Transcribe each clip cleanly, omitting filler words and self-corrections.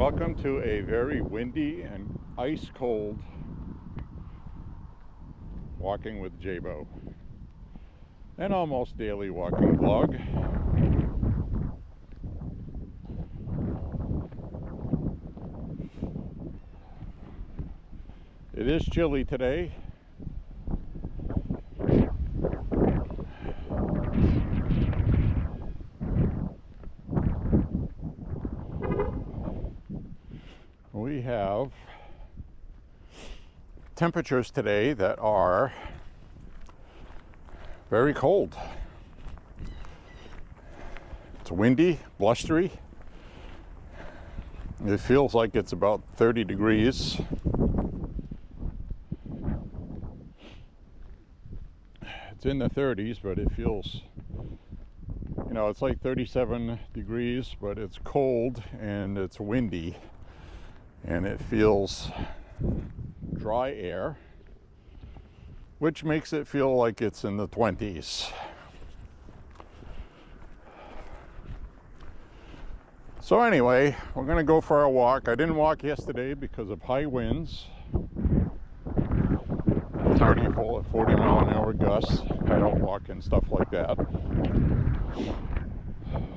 Welcome to a very windy and ice cold walking with J.Beau, an almost daily walking vlog. It is chilly today. We have temperatures today that are very cold. It's windy, blustery. It feels like it's about 30 degrees. It's in the 30s, but it feels, it's like 37 degrees, but it's cold and it's windy and it feels dry air, which makes it feel like it's in the 20s. So anyway, we're going to go for a walk. I didn't walk yesterday because of high winds, 30, 40 mile an hour gusts. I don't walk and stuff like that,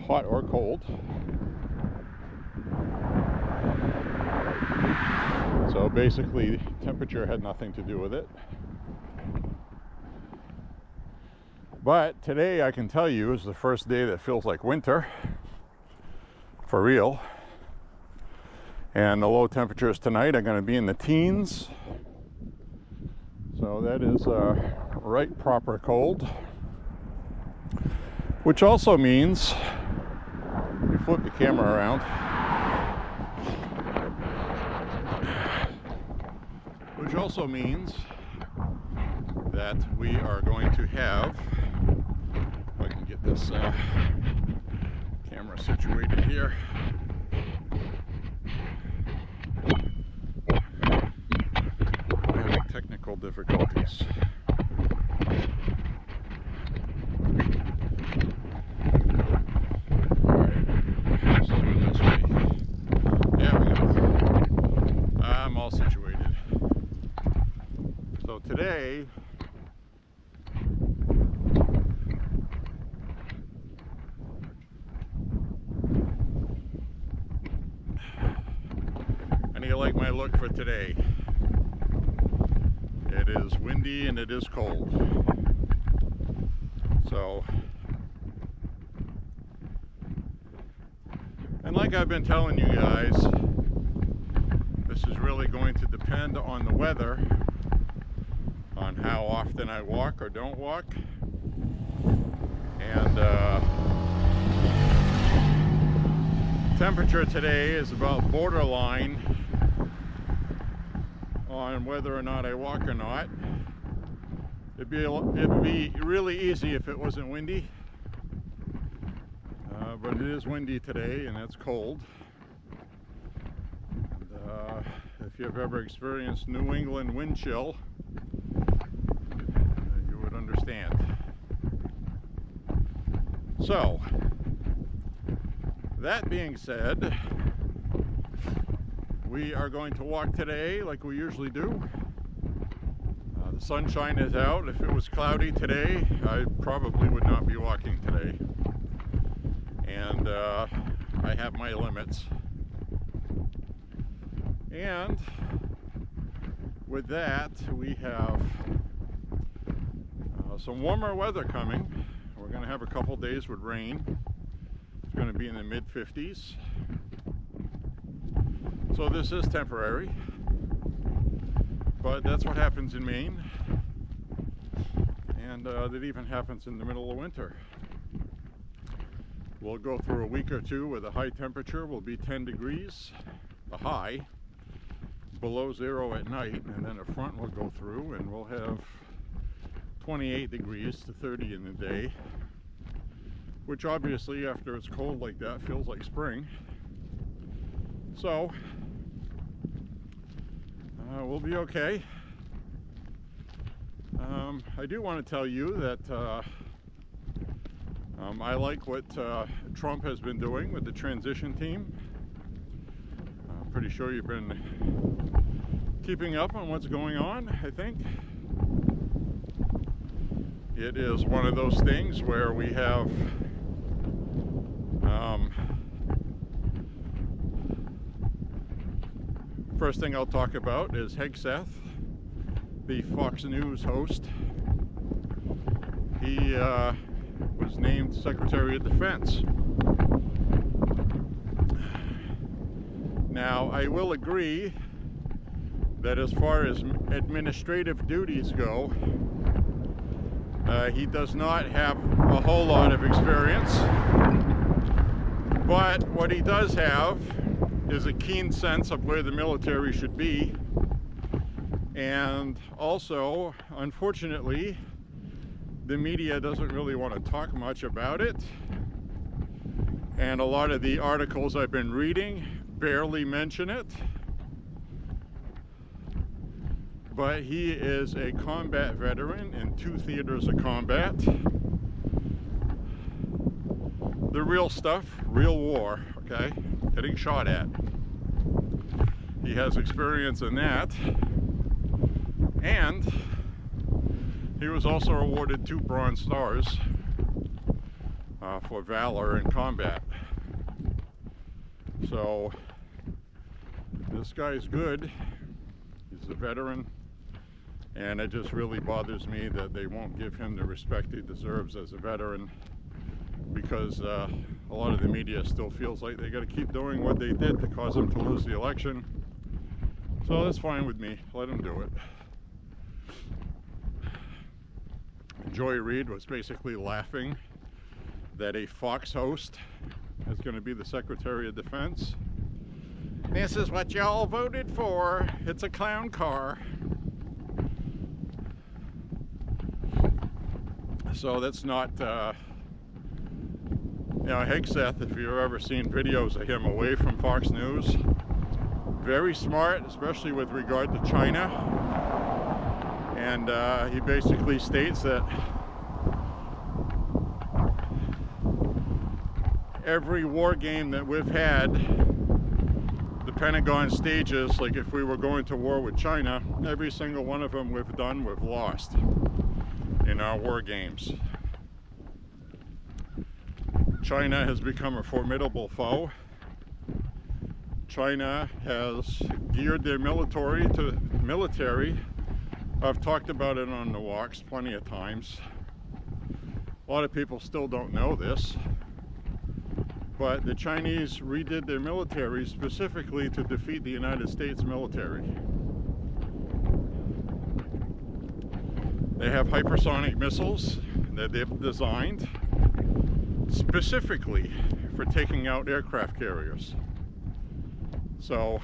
hot or cold. So basically, temperature had nothing to do with it. But today, I can tell you, is the first day that feels like winter, for real. And the low temperatures tonight are going to be in the teens. So that is right proper cold. Which also means, you flip the camera around, which also means that we are going to have, if I can get this camera situated here. I'm having technical difficulties. Alright, let's do it this way. There we go. I'm all situated. So today, and you like my look for today. It is windy and it is cold. So, and like I've been telling you guys, this is really going to depend on the weather, on how often I walk or don't walk. And temperature today is about borderline on whether or not I walk or not. It'd be really easy if it wasn't windy, but it is windy today and it's cold. And, if you've ever experienced New England wind chill, you would understand. So, that being said, we are going to walk today like we usually do. The sunshine is out. If it was cloudy today, I probably would not be walking today. And I have my limits. And with that, we have some warmer weather coming. We're going to have a couple days with rain. It's going to be in the mid-50s. So this is temporary, but that's what happens in Maine, and that even happens in the middle of winter. We'll go through a week or two where the high temperature will be 10 degrees, the high, below zero at night, and then a front will go through and we'll have 28 degrees to 30 in the day, which obviously after it's cold like that feels like spring. So we'll be okay. I do want to tell you that I like what Trump has been doing with the transition team. pretty sure you've been keeping up on what's going on, I think. It is one of those things where we have first thing I'll talk about is Hegseth, the Fox News host. He was named Secretary of Defense. Now, I will agree that as far as administrative duties go, he does not have a whole lot of experience. But what he does have is a keen sense of where the military should be. And also, unfortunately, the media doesn't really want to talk much about it. And a lot of the articles I've been reading barely mention it. But he is a combat veteran in 2 theaters of combat. The real stuff, real war, okay? Getting shot at. He has experience in that. And he was also awarded 2 Bronze Stars for valor in combat. So this guy's good. He's a veteran. And it just really bothers me that they won't give him the respect he deserves as a veteran, because a lot of the media still feels like they got to keep doing what they did to cause him to lose the election. So that's fine with me. Let him do it. Joy Reid was basically laughing that a Fox host is going to be the Secretary of Defense. This is what y'all voted for. It's a clown car. So that's not, Hegseth, if you've ever seen videos of him away from Fox News, very smart, especially with regard to China. And he basically states that every war game that we've had, the Pentagon stages, like if we were going to war with China, every single one of them we've lost in our war games. China has become a formidable foe. China has geared their military. I've talked about it on the walks plenty of times. A lot of people still don't know this, but the Chinese redid their military specifically to defeat the United States military. They have hypersonic missiles that they've designed specifically for taking out aircraft carriers. So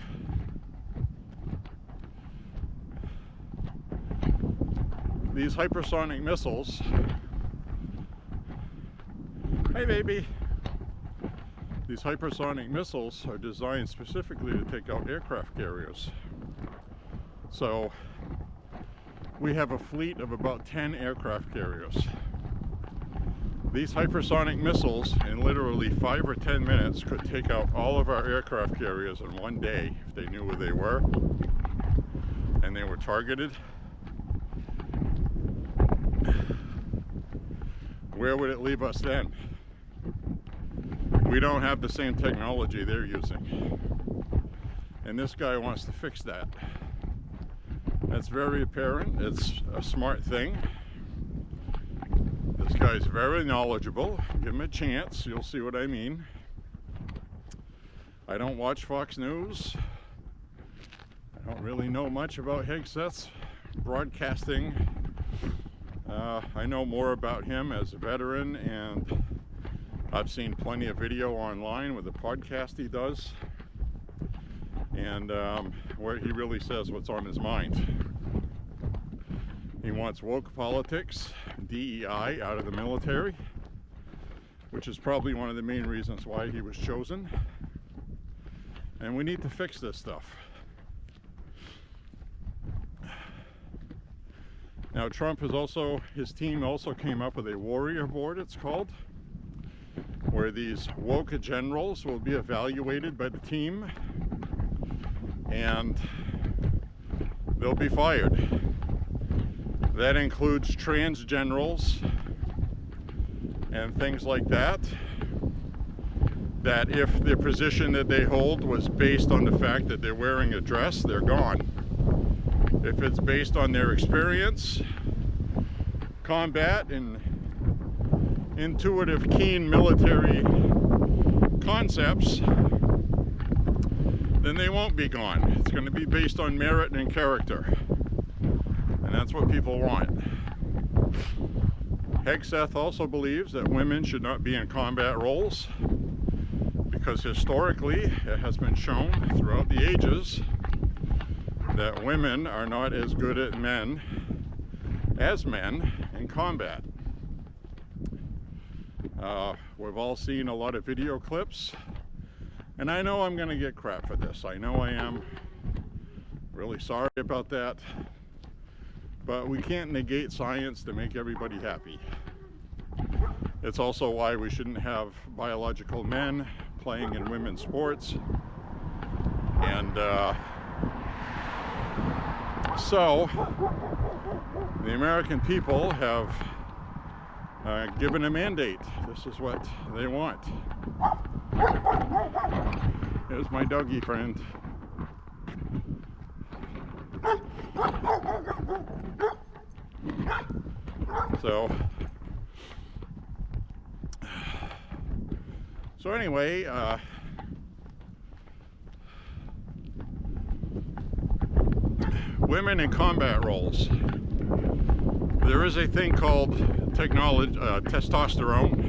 these hypersonic missiles, hey baby, these hypersonic missiles are designed specifically to take out aircraft carriers. So we have a fleet of about 10 aircraft carriers. These hypersonic missiles, in literally 5 or 10 minutes, could take out all of our aircraft carriers in one day if they knew where they were and they were targeted. Where would it leave us then? We don't have the same technology they're using. And this guy wants to fix that. That's very apparent. It's a smart thing. This guy's very knowledgeable. Give him a chance. You'll see what I mean. I don't watch Fox News. I don't really know much about Hegseth's broadcasting. I know more about him as a veteran, and I've seen plenty of video online with the podcast he does, and where he really says what's on his mind. He wants woke politics, DEI, out of the military, which is probably one of the main reasons why he was chosen. And we need to fix this stuff. Now, Trump has also, his team also came up with a warrior board, it's called, where these woke generals will be evaluated by the team and they'll be fired. That includes trans generals and things like that, that if the position that they hold was based on the fact that they're wearing a dress, they're gone. If it's based on their experience, combat, and intuitive, keen military concepts, then they won't be gone. It's going to be based on merit and character. And that's what people want. Hegseth also believes that women should not be in combat roles, because historically it has been shown throughout the ages that women are not as good as men in combat. We've all seen a lot of video clips, and I know I'm going to get crap for this. I know I am. Really sorry about that. But we can't negate science to make everybody happy. It's also why we shouldn't have biological men playing in women's sports. And so the American people have given a mandate. This is what they want. Here's my doggy friend. So anyway, women in combat roles. There is a thing called testosterone.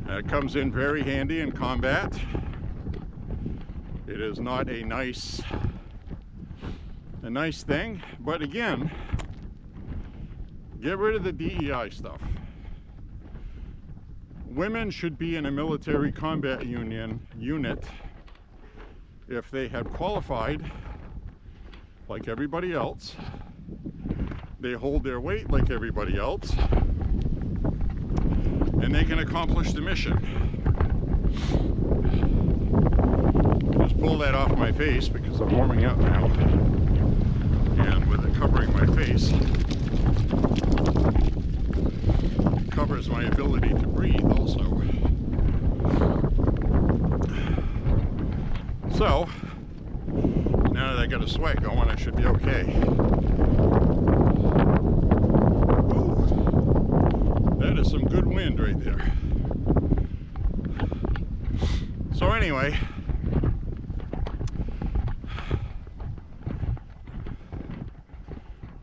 It comes in very handy in combat. It is not a nice thing, but again, get rid of the DEI stuff. Women should be in a military combat unit if they have qualified like everybody else. They hold their weight like everybody else, and they can accomplish the mission. Just pull that off my face because I'm warming up now, and with it covering my face, it covers my ability to breathe also. So now that I got a sweat going, I should be okay. Ooh, that is some good wind right there. So anyway,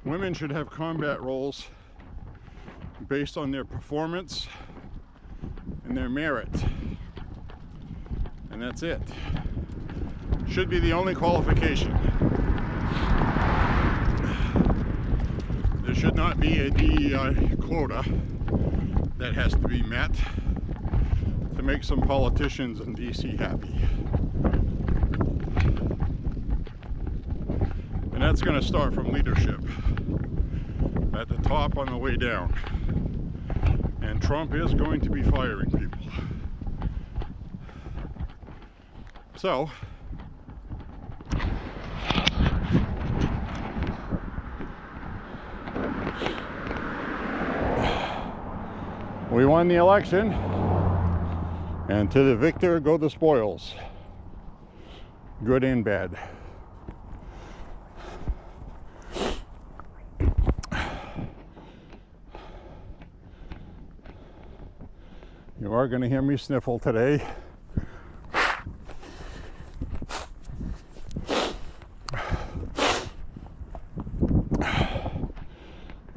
women should have combat roles based on their performance and their merit. And that's it. Should be the only qualification. There should not be a DEI quota that has to be met to make some politicians in DC happy. And that's going to start from leadership at the top on the way down. And Trump is going to be firing people. So, we won the election, and to the victor go the spoils, good and bad. You are going to hear me sniffle today. I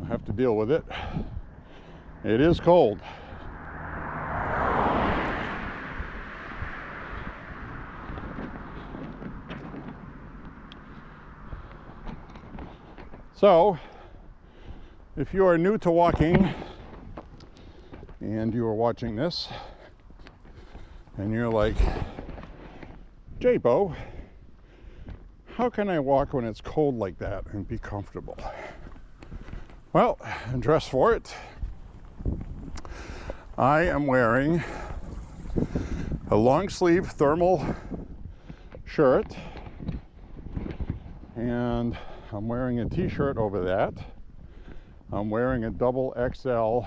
have to deal with it. It is cold. So, if you are new to walking and you are watching this and you're like, J.Beau, how can I walk when it's cold like that and be comfortable? Well, dress for it. I am wearing a long sleeve thermal shirt And I'm wearing a t-shirt over that. I'm wearing a double XL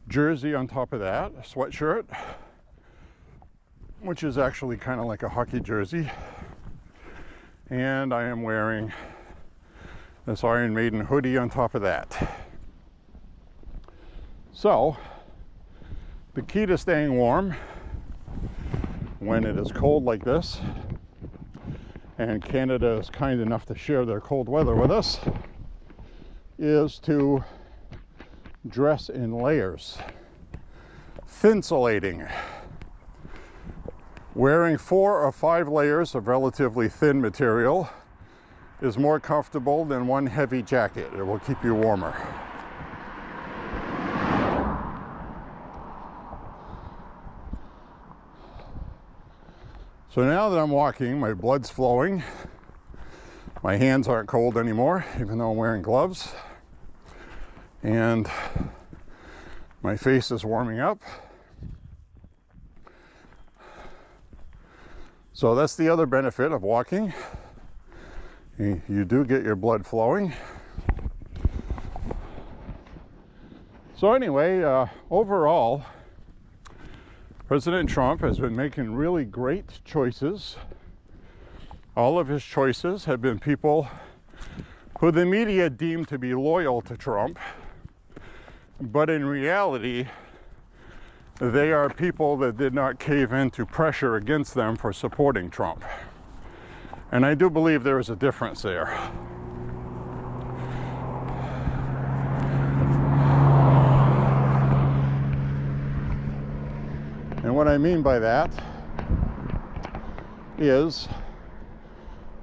jersey on top of that, a sweatshirt, which is actually kind of like a hockey jersey. And I am wearing this Iron Maiden hoodie on top of that. So, the key to staying warm when it is cold like this, and Canada is kind enough to share their cold weather with us, is to dress in layers. Thin-solating. Wearing 4 or 5 layers of relatively thin material is more comfortable than one heavy jacket. It will keep you warmer. So now that I'm walking, my blood's flowing. My hands aren't cold anymore, even though I'm wearing gloves. And my face is warming up. So that's the other benefit of walking. You do get your blood flowing. So anyway, overall, President Trump has been making really great choices. All of his choices have been people who the media deemed to be loyal to Trump, but in reality, they are people that did not cave into pressure against them for supporting Trump. And I do believe there is a difference there. And what I mean by that is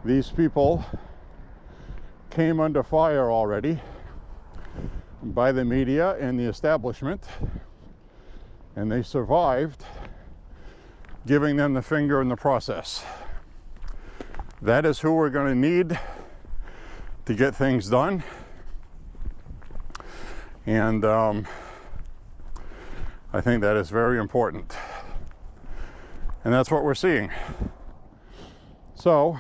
these people came under fire already by the media and the establishment, and they survived giving them the finger in the process. That is who we're going to need to get things done. And I think that is very important. And that's what we're seeing. So,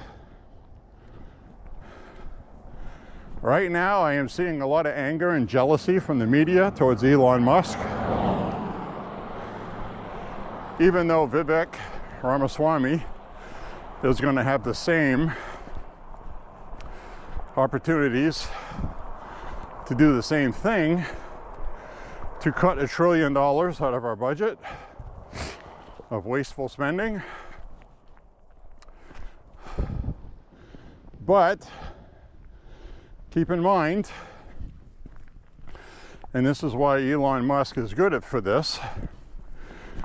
right now I am seeing a lot of anger and jealousy from the media towards Elon Musk. Even though Vivek Ramaswamy is going to have the same opportunities to do the same thing, to cut $1 trillion out of our budget of wasteful spending. But keep in mind, and this is why Elon Musk is good for this,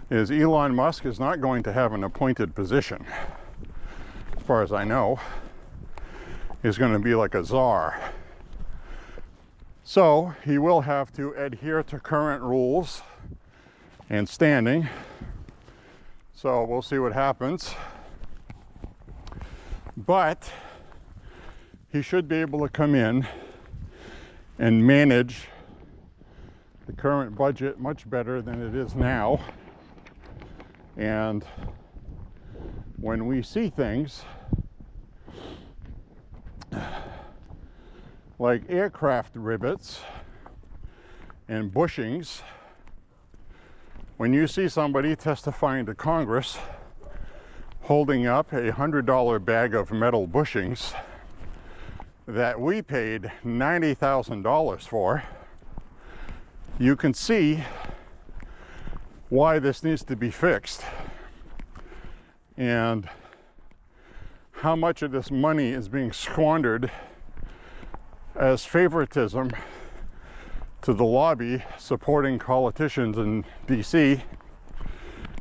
is Elon Musk is not going to have an appointed position. As far as I know, he's going to be like a czar. So he will have to adhere to current rules and standing. So we'll see what happens. But he should be able to come in and manage the current budget much better than it is now. And when we see things like aircraft rivets and bushings, when you see somebody testifying to Congress holding up a $100 bag of metal bushings that we paid $90,000 for, you can see why this needs to be fixed and how much of this money is being squandered as favoritism to the lobby supporting politicians in DC.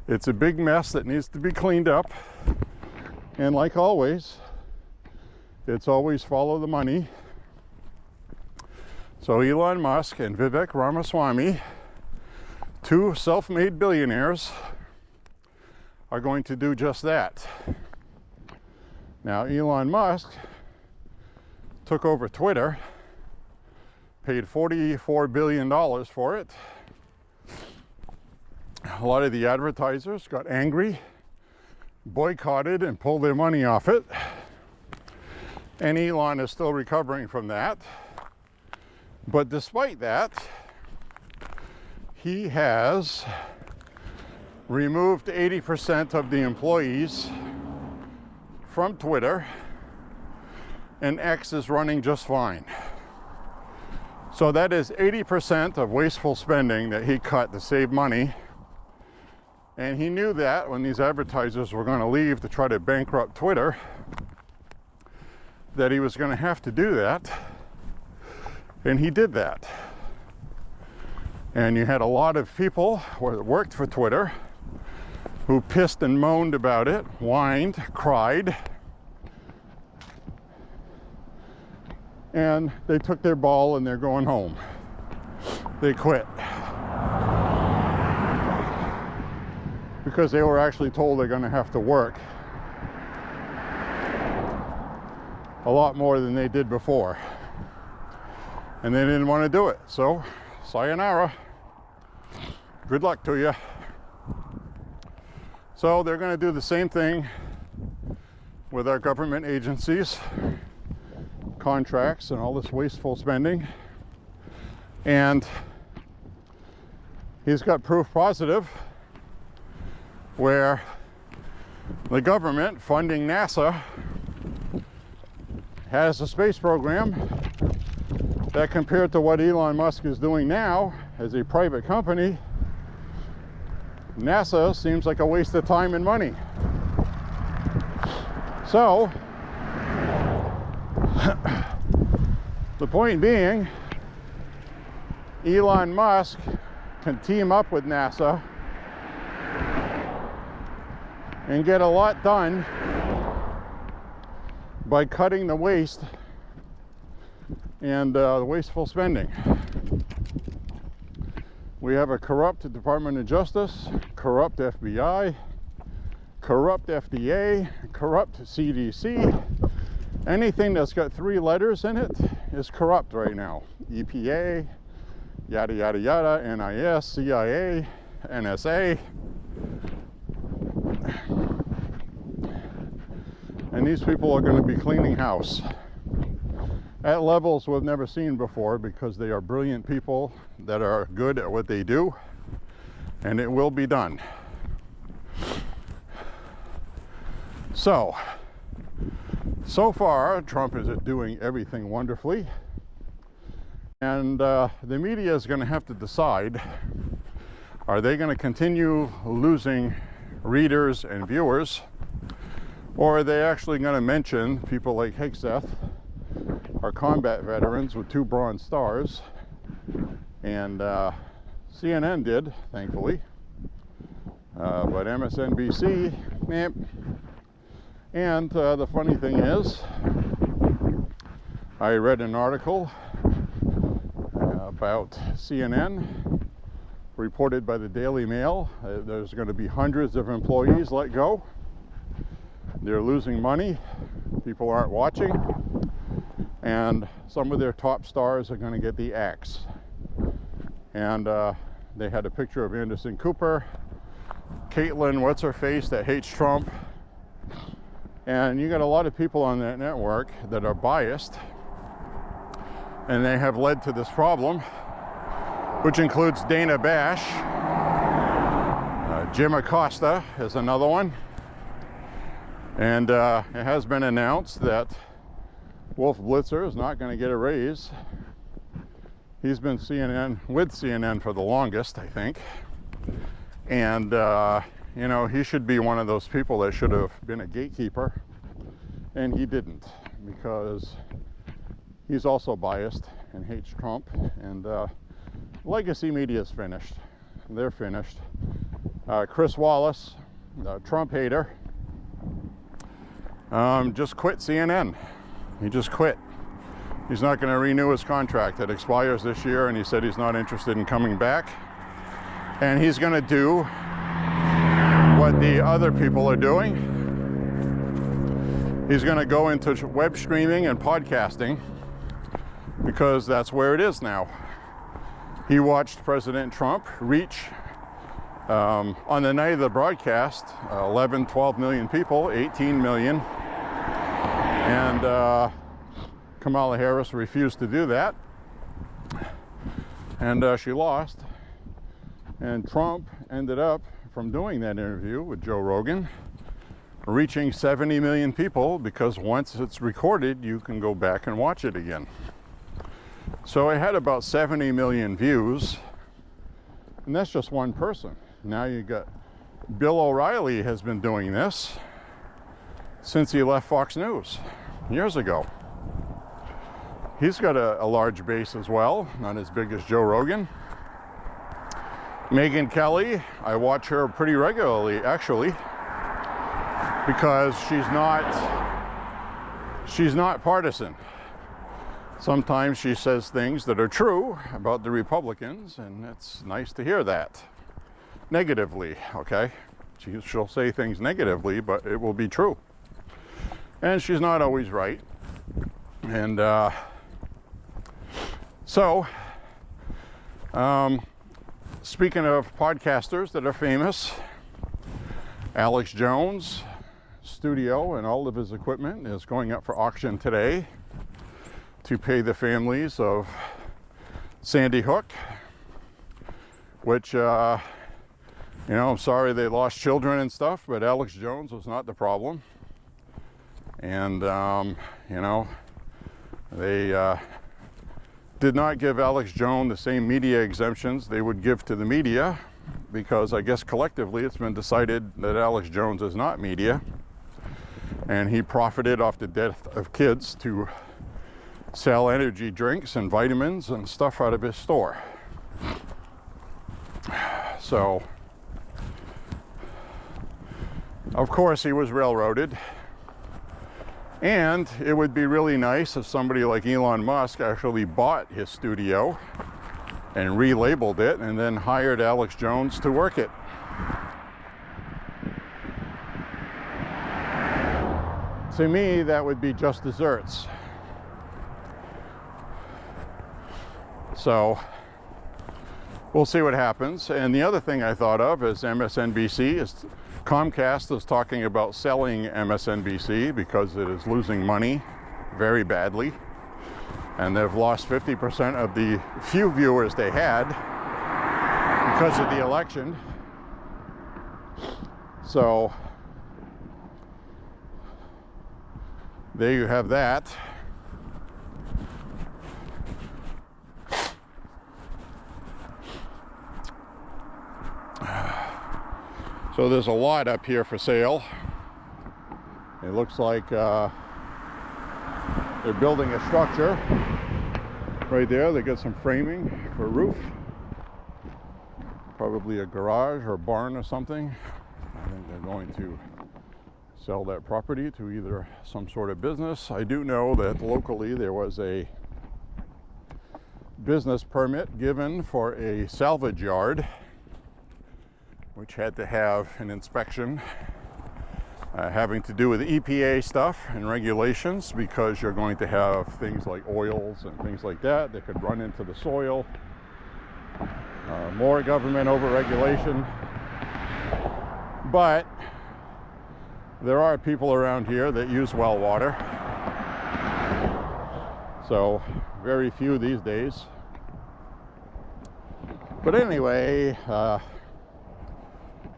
It's a big mess that needs to be cleaned up, and like always, it's always follow the money. So Elon Musk and Vivek Ramaswamy, two self-made billionaires, are going to do just that. Now, Elon Musk took over Twitter, paid $44 billion for it. A lot of the advertisers got angry, boycotted, and pulled their money off it. And Elon is still recovering from that. But despite that, he has removed 80% of the employees from Twitter, and X is running just fine. So that is 80% of wasteful spending that he cut to save money. And he knew that when these advertisers were going to leave to try to bankrupt Twitter, that he was going to have to do that. And he did that. And you had a lot of people that worked for Twitter who pissed and moaned about it, whined, cried, and they took their ball and they're going home. They quit. Because they were actually told they're going to have to work a lot more than they did before. And they didn't want to do it. So, sayonara. Good luck to you. So they're going to do the same thing with our government agencies, contracts, and all this wasteful spending. And he's got proof positive where the government funding NASA has a space program that, compared to what Elon Musk is doing now as a private company, NASA seems like a waste of time and money. So, the point being, Elon Musk can team up with NASA and get a lot done by cutting the waste and the wasteful spending. We have a corrupt Department of Justice, corrupt FBI, corrupt FDA, corrupt CDC. Anything that's got 3 letters in it is corrupt right now. EPA, yada yada yada, NIS, CIA, NSA. And these people are going to be cleaning house at levels we've never seen before, because they are brilliant people that are good at what they do, and it will be done. So far, Trump is doing everything wonderfully, and the media is going to have to decide, are they going to continue losing readers and viewers, or are they actually going to mention people like Hegseth, our combat veterans with 2 Bronze Stars, and CNN did, thankfully, but MSNBC, meh. And the funny thing is, I read an article about CNN, reported by the Daily Mail. There's going to be hundreds of employees let go. They're losing money. People aren't watching. And some of their top stars are going to get the axe. And they had a picture of Anderson Cooper, Caitlin, what's her face, that hates Trump. And you got a lot of people on that network that are biased, and they have led to this problem, which includes Dana Bash. Jim Acosta is another one. And it has been announced that Wolf Blitzer is not going to get a raise. He's been with CNN for the longest, I think. And, you know, he should be one of those people that should have been a gatekeeper. And he didn't, because he's also biased and hates Trump. And legacy media is finished. They're finished. Chris Wallace, the Trump hater, just quit CNN. He just quit. He's not going to renew his contract. It expires this year, and he said he's not interested in coming back. And he's going to do what the other people are doing. He's going to go into web streaming and podcasting, because that's where it is now. He watched President Trump reach, on the night of the broadcast, 11, 12 million people, 18 million. And Kamala Harris refused to do that, and she lost. And Trump ended up, from doing that interview with Joe Rogan, reaching 70 million people, because once it's recorded, you can go back and watch it again. So it had about 70 million views, and that's just one person. Now you got Bill O'Reilly has been doing this since he left Fox News years ago. He's got a large base as well, not as big as Joe Rogan. Megyn Kelly, I watch her pretty regularly, actually, because she's not partisan. Sometimes she says things that are true about the Republicans, and it's nice to hear that. Negatively, okay? She'll say things negatively, but it will be true. And she's not always right. And speaking of podcasters that are famous, Alex Jones' studio and all of his equipment is going up for auction today to pay the families of Sandy Hook, which, I'm sorry they lost children and stuff, but Alex Jones was not the problem. And, they did not give Alex Jones the same media exemptions they would give to the media, because I guess collectively it's been decided that Alex Jones is not media, and he profited off the death of kids to sell energy drinks and vitamins and stuff out of his store. So, of course, he was railroaded. And it would be really nice if somebody like Elon Musk actually bought his studio and relabeled it and then hired Alex Jones to work it. To me, that would be just desserts. So we'll see what happens. And the other thing I thought of is Comcast is talking about selling MSNBC because it is losing money very badly, and they've lost 50% of the few viewers they had because of the election. So there you have that. So there's a lot up here for sale. It looks like they're building a structure right there. They got some framing for a roof, probably a garage or a barn or something. I think they're going to sell that property to either some sort of business. I do know that locally there was a business permit given for a salvage yard, which had to have an inspection having to do with EPA stuff and regulations, because you're going to have things like oils and things like that that could run into the soil. More government over-regulation. But there are people around here that use well water. So very few these days. But anyway,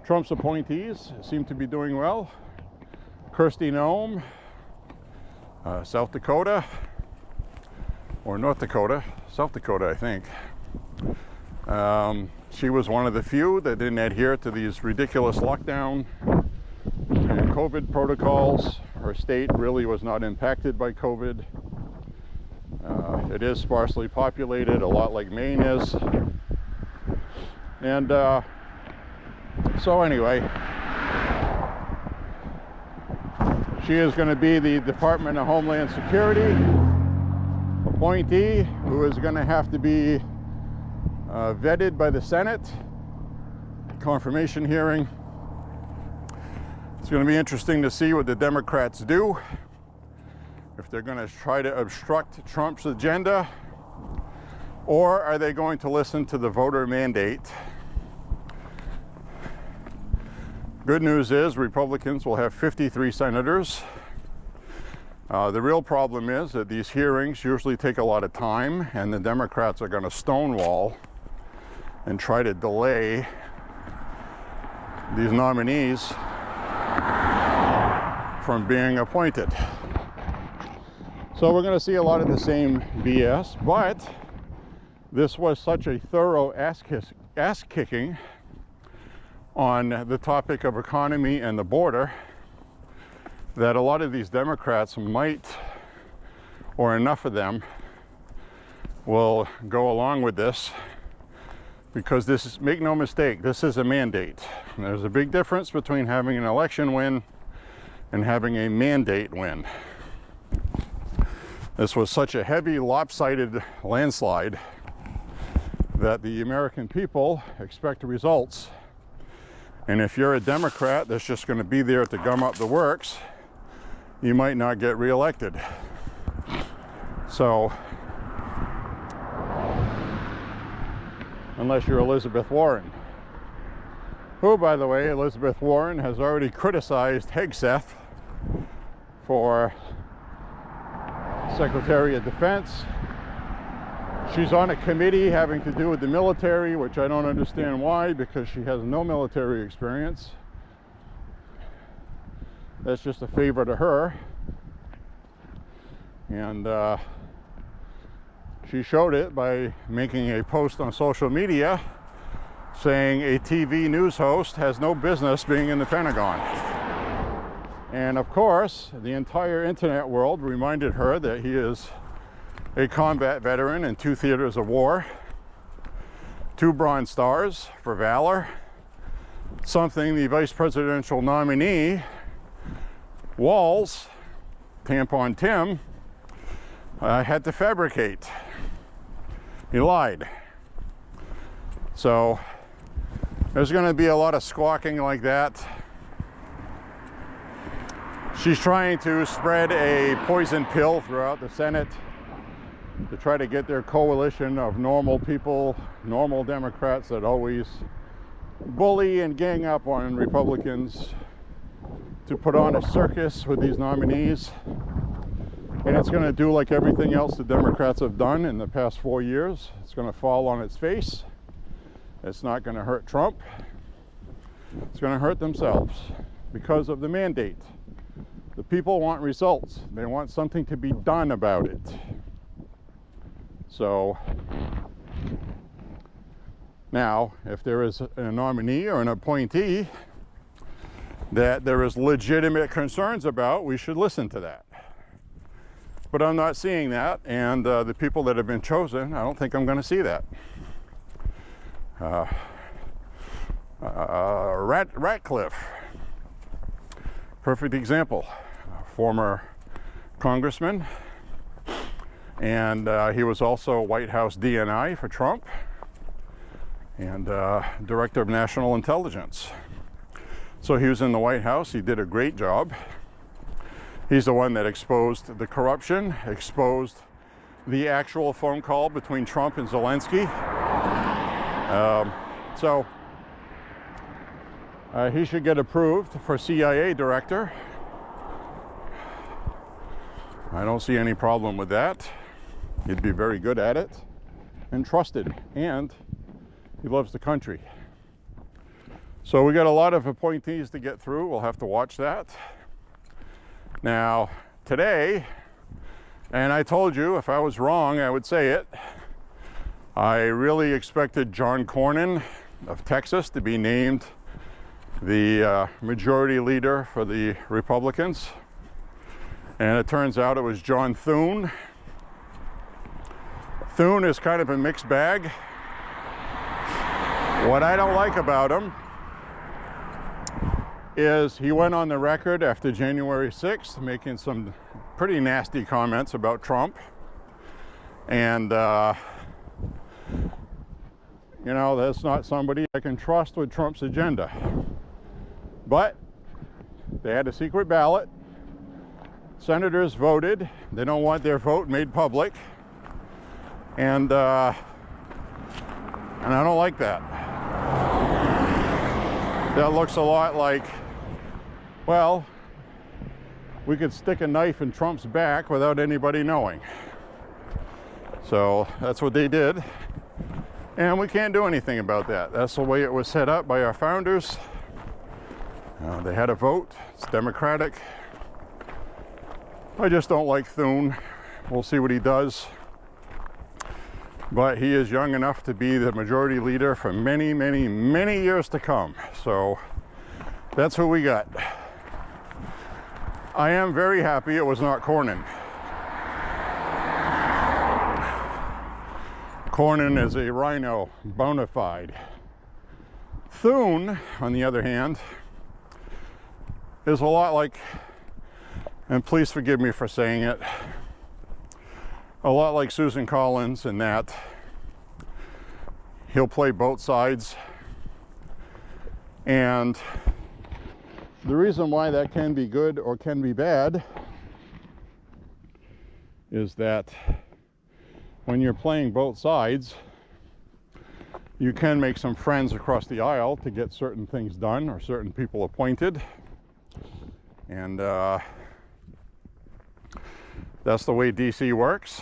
Trump's appointees seem to be doing well. Kristi Noem, South Dakota, or North Dakota, South Dakota, I think. She was one of the few that didn't adhere to these ridiculous lockdown and COVID protocols. Her state really was not impacted by COVID. It is sparsely populated, a lot like Maine is. And so anyway, she is going to be the Department of Homeland Security appointee, who is going to have to be vetted by the Senate. Confirmation hearing. It's going to be interesting to see what the Democrats do. If they're going to try to obstruct Trump's agenda, or are they going to listen to the voter mandate? Good news is Republicans will have 53 senators. The real problem is that these hearings usually take a lot of time, and the Democrats are going to stonewall and try to delay these nominees from being appointed. So we're going to see a lot of the same BS, but this was such a thorough ass kicking on the topic of economy and the border that a lot of these Democrats might, or enough of them, will go along with this, because this is, make no mistake, this is a mandate. And there's a big difference between having an election win and having a mandate win. This was such a heavy, lopsided landslide that the American people expect results. And if you're a Democrat that's just going to be there to gum up the works, you might not get reelected. So, unless you're Elizabeth Warren, who, by the way, Elizabeth Warren has already criticized Hegseth for Secretary of Defense. She's on a committee having to do with the military, which I don't understand why, because she has no military experience. That's just a favor to her. And she showed it by making a post on social media saying a TV news host has no business being in the Pentagon. And of course, the entire internet world reminded her that he is a combat veteran in 2 theaters of war, 2 Bronze Stars for valor, something the vice presidential nominee, Walz, Tampon Tim, had to fabricate. He lied. So there's going to be a lot of squawking like that. She's trying to spread a poison pill throughout the Senate to try to get their coalition of normal people, normal Democrats that always bully and gang up on Republicans, to put on a circus with these nominees. And it's going to do like everything else the Democrats have done in the past 4 years. It's going to fall on its face. It's not going to hurt Trump. It's going to hurt themselves because of the mandate. The people want results. They want something to be done about it. So now, if there is a nominee or an appointee that there is legitimate concerns about, we should listen to that. But I'm not seeing that, and the people that have been chosen, I don't think I'm going to see that. Ratcliffe, perfect example, former congressman, and he was also White House DNI for Trump, and Director of National Intelligence. So he was in the White House. He did a great job. He's the one that exposed the corruption, exposed the actual phone call between Trump and Zelensky. So he should get approved for CIA director. I don't see any problem with that. He'd be very good at it and trusted, and he loves the country. So we got a lot of appointees to get through. We'll have to watch that. Now, today, and I told you if I was wrong, I would say it, I really expected John Cornyn of Texas to be named the majority leader for the Republicans. And it turns out it was John Thune. Thune is kind of a mixed bag. What I don't like about him is he went on the record after January 6th making some pretty nasty comments about Trump. And, you know, that's not somebody I can trust with Trump's agenda. But they had a secret ballot. Senators voted. They don't want their vote made public. And I don't like that. That looks a lot like, well, we could stick a knife in Trump's back without anybody knowing. So that's what they did. And we can't do anything about that. That's the way it was set up by our founders. They had a vote. It's democratic. I just don't like Thune. We'll see what he does. But he is young enough to be the majority leader for many, many, many years to come. So that's who we got. I am very happy it was not Cornyn. Cornyn is a rhino, bona fide. Thune, on the other hand, is a lot like, and please forgive me for saying it, a lot like Susan Collins in that he'll play both sides. And the reason why that can be good or can be bad is that when you're playing both sides, you can make some friends across the aisle to get certain things done or certain people appointed. And that's the way DC works.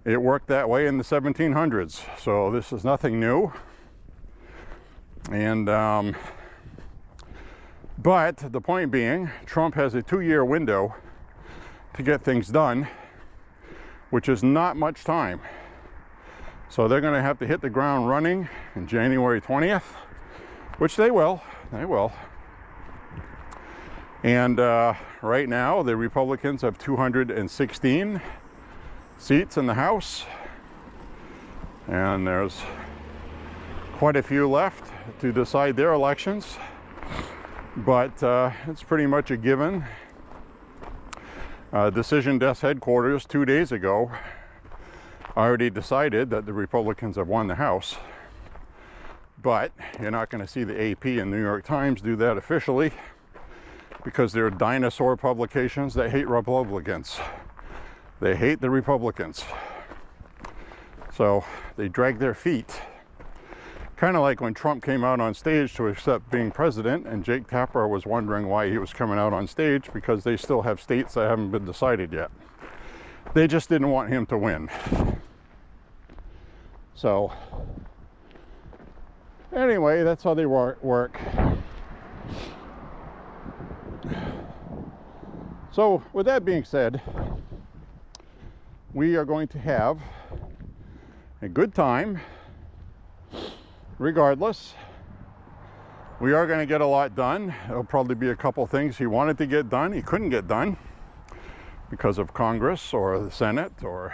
It worked that way in the 1700s, so this is nothing new. And but the point being, Trump has a 2-year window to get things done, which is not much time. So they're going to have to hit the ground running in January 20th, which they will. They will. And right now, the Republicans have 216 seats in the House. And there's quite a few left to decide their elections. But it's pretty much a given. Decision Desk headquarters 2 days ago already decided that the Republicans have won the House. But you're not going to see the AP and New York Times do that officially, because they're dinosaur publications that hate Republicans. They hate the Republicans. So they drag their feet. Kind of like when Trump came out on stage to accept being president, and Jake Tapper was wondering why he was coming out on stage, because they still have states that haven't been decided yet. They just didn't want him to win. So anyway, that's how they work. So with that being said, we are going to have a good time. Regardless, we are going to get a lot done. There'll probably be a couple things he wanted to get done, he couldn't get done because of Congress or the Senate or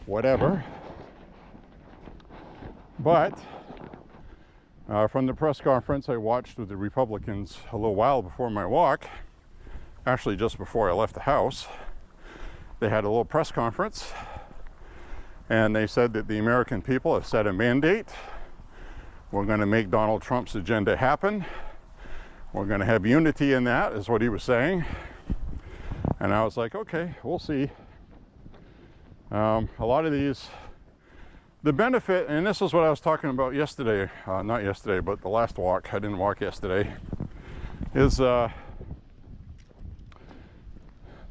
whatever. But from the press conference I watched with the Republicans a little while before my walk, actually just before I left the house, they had a little press conference, and they said that the American people have set a mandate. We're going to make Donald Trump's agenda happen. We're going to have unity in that, is what he was saying. And I was like, okay, we'll see. A lot of these, the benefit, and this is what I was talking about yesterday, not yesterday, but the last walk, I didn't walk yesterday, is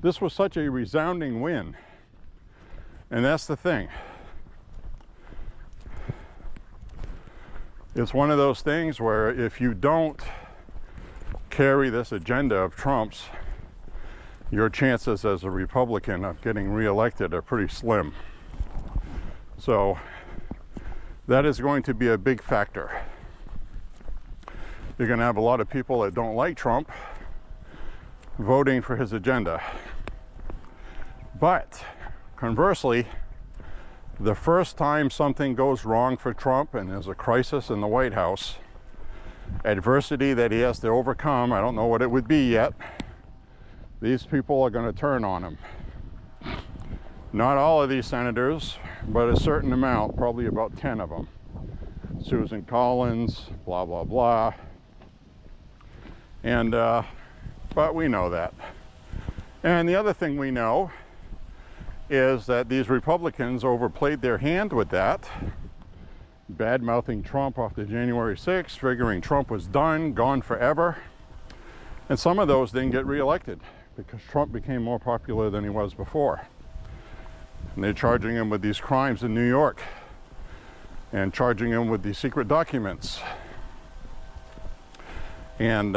this was such a resounding win. And that's the thing. It's one of those things where if you don't carry this agenda of Trump's, your chances as a Republican of getting reelected are pretty slim. So that is going to be a big factor. You're going to have a lot of people that don't like Trump voting for his agenda. But conversely, the first time something goes wrong for Trump and there's a crisis in the White House, adversity that he has to overcome, I don't know what it would be yet, these people are going to turn on him. Not all of these senators, but a certain amount, probably about 10 of them. Susan Collins, blah, blah, blah. And, but we know that. And the other thing we know is that these Republicans overplayed their hand with that, bad-mouthing Trump off the January 6th, figuring Trump was done, gone forever. And some of those didn't get reelected because Trump became more popular than he was before. And they're charging him with these crimes in New York and charging him with these secret documents. And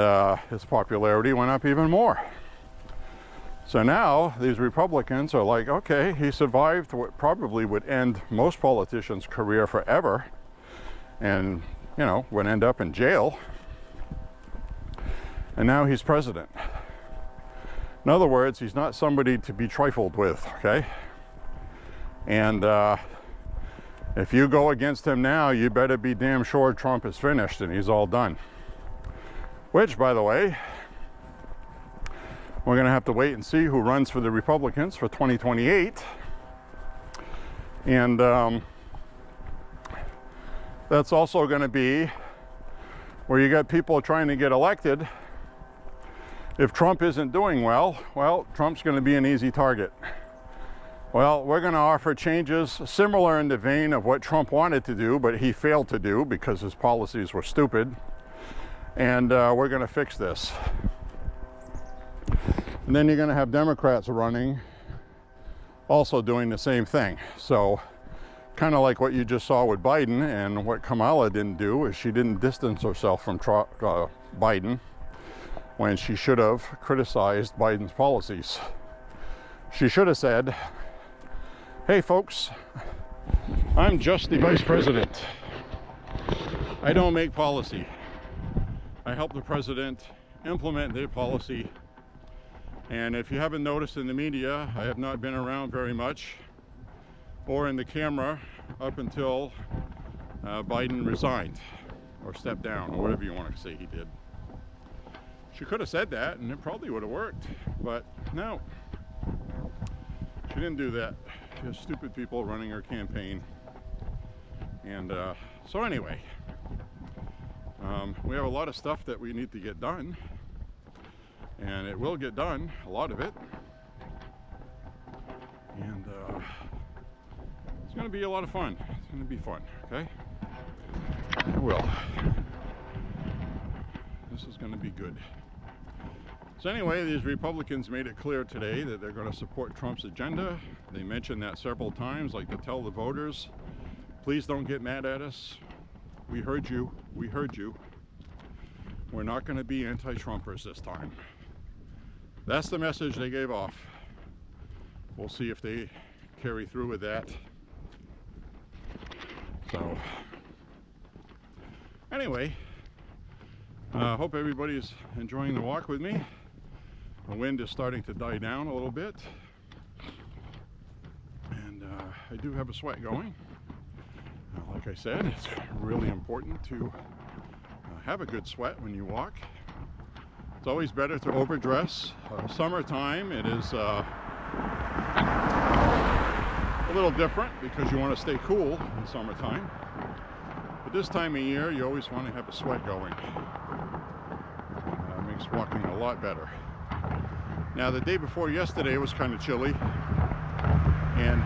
his popularity went up even more. So now these Republicans are like, okay, he survived what probably would end most politicians' career forever and, you know, would end up in jail. And now he's president. In other words, he's not somebody to be trifled with, okay? And if you go against him now, you better be damn sure Trump is finished and he's all done. Which, by the way, we're going to have to wait and see who runs for the Republicans for 2028. And that's also going to be where you got people trying to get elected. If Trump isn't doing well, Trump's going to be an easy target. Well, we're going to offer changes similar in the vein of what Trump wanted to do, but he failed to do because his policies were stupid. And we're going to fix this. And then you're going to have Democrats running, also doing the same thing. So kind of like what you just saw with Biden, and what Kamala didn't do is she didn't distance herself from Biden when she should have criticized Biden's policies. She should have said, hey folks, I'm just the vice president. I don't make policy. I help the president implement their policy. And if you haven't noticed in the media, I have not been around very much or in the camera up until Biden resigned or stepped down or whatever you want to say he did. She could have said that and it probably would have worked, but no, she didn't do that. She has stupid people running her campaign. And so anyway, we have a lot of stuff that we need to get done. And it will get done, a lot of it. And it's going to be a lot of fun. It's going to be fun, okay? It will. This is going to be good. So anyway, these Republicans made it clear today that they're going to support Trump's agenda. They mentioned that several times, like to tell the voters, please don't get mad at us. We heard you. We heard you. We're not going to be anti-Trumpers this time. That's the message they gave off. We'll see if they carry through with that. So, anyway, hope everybody's enjoying the walk with me. The wind is starting to die down a little bit. And I do have a sweat going. Like I said, it's really important to have a good sweat when you walk. It's always better to overdress. Summertime, it is a little different because you want to stay cool in summertime. But this time of year, you always want to have a sweat going. It makes walking a lot better. Now, the day before yesterday was kind of chilly, and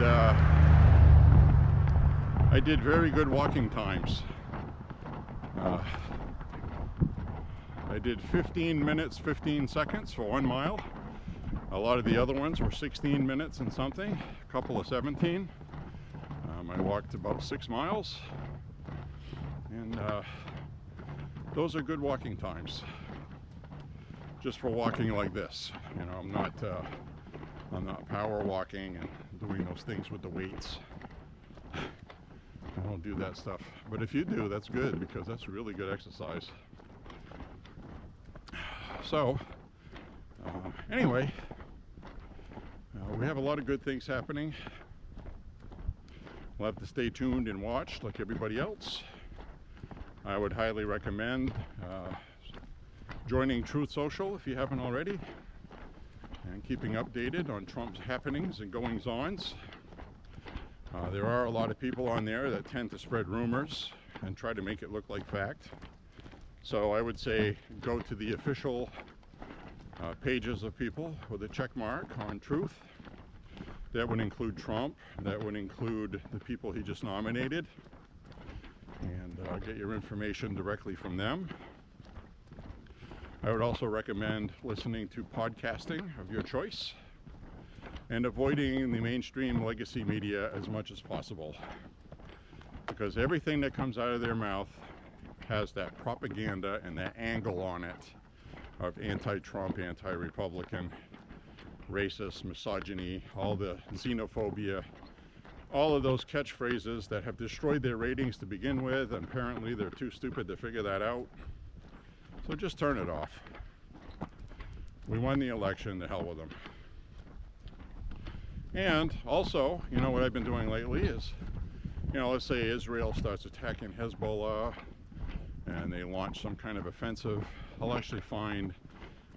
I did very good walking times. I did 15 minutes, 15 seconds for 1 mile. A lot of the other ones were 16 minutes and something, a couple of 17. I walked about 6 miles, and those are good walking times. Just for walking like this, you know, I'm not power walking and doing those things with the weights. I don't do that stuff. But if you do, that's good, because that's really good exercise. So, anyway, we have a lot of good things happening. We'll have to stay tuned and watch like everybody else. I would highly recommend joining Truth Social if you haven't already, and keeping updated on Trump's happenings and goings-ons. There are a lot of people on there that tend to spread rumors and try to make it look like fact. So I would say go to the official pages of people with a check mark on Truth. That would include Trump. That would include the people he just nominated. And get your information directly from them. I would also recommend listening to podcasting of your choice and avoiding the mainstream legacy media as much as possible, because everything that comes out of their mouth has that propaganda and that angle on it of anti-Trump, anti-Republican, racist, misogyny, all the xenophobia, all of those catchphrases that have destroyed their ratings to begin with, and apparently they're too stupid to figure that out. So just turn it off. We won the election, to hell with them. And also, you know what I've been doing lately is, you know, let's say Israel starts attacking Hezbollah and they launch some kind of offensive. I'll actually find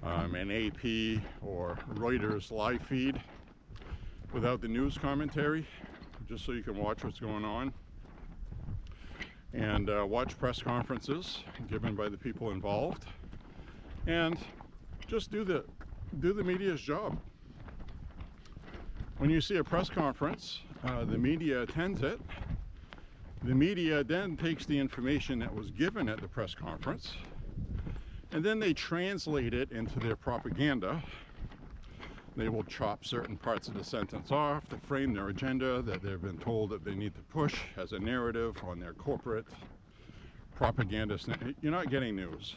an AP or Reuters live feed without the news commentary, just so you can watch what's going on, and watch press conferences given by the people involved, and just do the media's job. When you see a press conference, the media attends it. The media then takes the information that was given at the press conference, and then they translate it into their propaganda. They will chop certain parts of the sentence off to frame their agenda that they've been told that they need to push as a narrative on their corporate propaganda. You're not getting news.